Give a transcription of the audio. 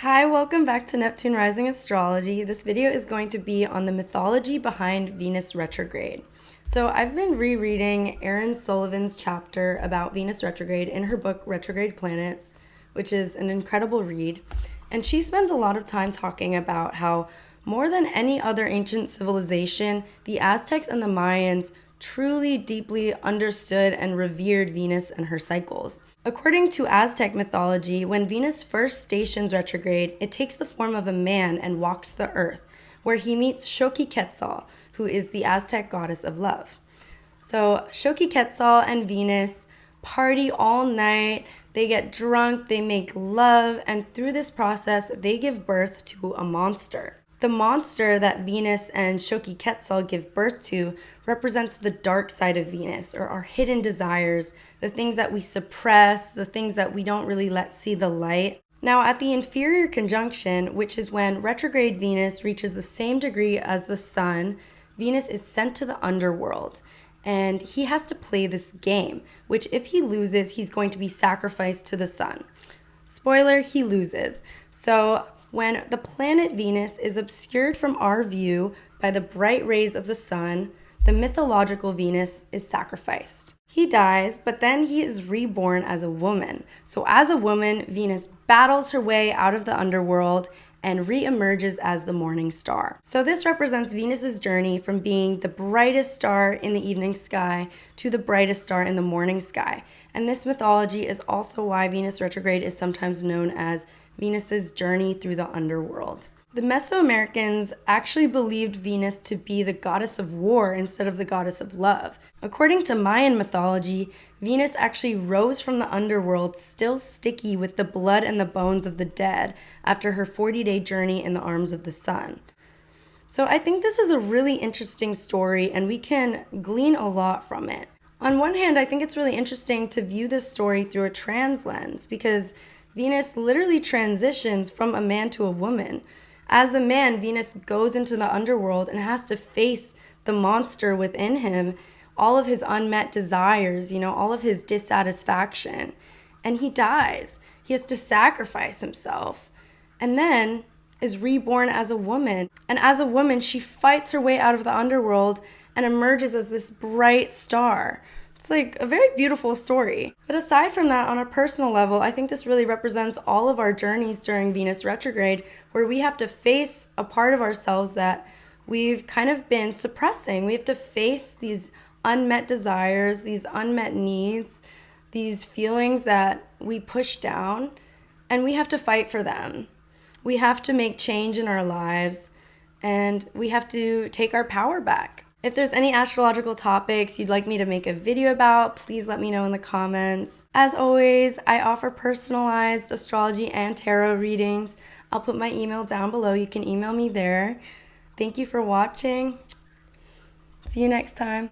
Hi, welcome back to Neptune Rising Astrology. This video is going to be on the mythology behind Venus retrograde. So I've been rereading Erin Sullivan's chapter about Venus retrograde in her book Retrograde Planets, which is an incredible read. And she spends a lot of time talking about how more than any other ancient civilization, the Aztecs and the Mayans truly deeply understood and revered Venus and her cycles. According to Aztec mythology, when Venus first stations retrograde, it takes the form of a man and walks the earth, where he meets Xochiquetzal, who is the Aztec goddess of love. So Xochiquetzal and Venus party all night, they get drunk, they make love, and through this process, they give birth to a monster. The monster that Venus and Xochiquetzal give birth to represents the dark side of Venus, or our hidden desires, the things that we suppress, the things that we don't really let see the light. Now, at the inferior conjunction, which is when retrograde Venus reaches the same degree as the sun, Venus is sent to the underworld. And he has to play this game, which if he loses, he's going to be sacrificed to the sun. Spoiler, he loses. So when the planet Venus is obscured from our view by the bright rays of the sun, the mythological Venus is sacrificed. He dies, but then he is reborn as a woman. So as a woman, Venus battles her way out of the underworld and re-emerges as the morning star. So this represents Venus's journey from being the brightest star in the evening sky to the brightest star in the morning sky. And this mythology is also why Venus retrograde is sometimes known as Venus's journey through the underworld. The Mesoamericans actually believed Venus to be the goddess of war instead of the goddess of love. According to Mayan mythology, Venus actually rose from the underworld still sticky with the blood and the bones of the dead after her 40-day journey in the arms of the sun. So I think this is a really interesting story and we can glean a lot from it. On one hand, I think it's really interesting to view this story through a trans lens because Venus literally transitions from a man to a woman. As a man, Venus goes into the underworld and has to face the monster within him, all of his unmet desires, all of his dissatisfaction. And he dies. He has to sacrifice himself. And then is reborn as a woman. And as a woman, she fights her way out of the underworld and emerges as this bright star. It's like a very beautiful story. But aside from that, on a personal level, I think this really represents all of our journeys during Venus retrograde, where we have to face a part of ourselves that we've kind of been suppressing. We have to face these unmet desires, these unmet needs, these feelings that we push down, and we have to fight for them. We have to make change in our lives, and we have to take our power back. If there's any astrological topics you'd like me to make a video about, please let me know in the comments. As always, I offer personalized astrology and tarot readings. I'll put my email down below. You can email me there. Thank you for watching. See you next time.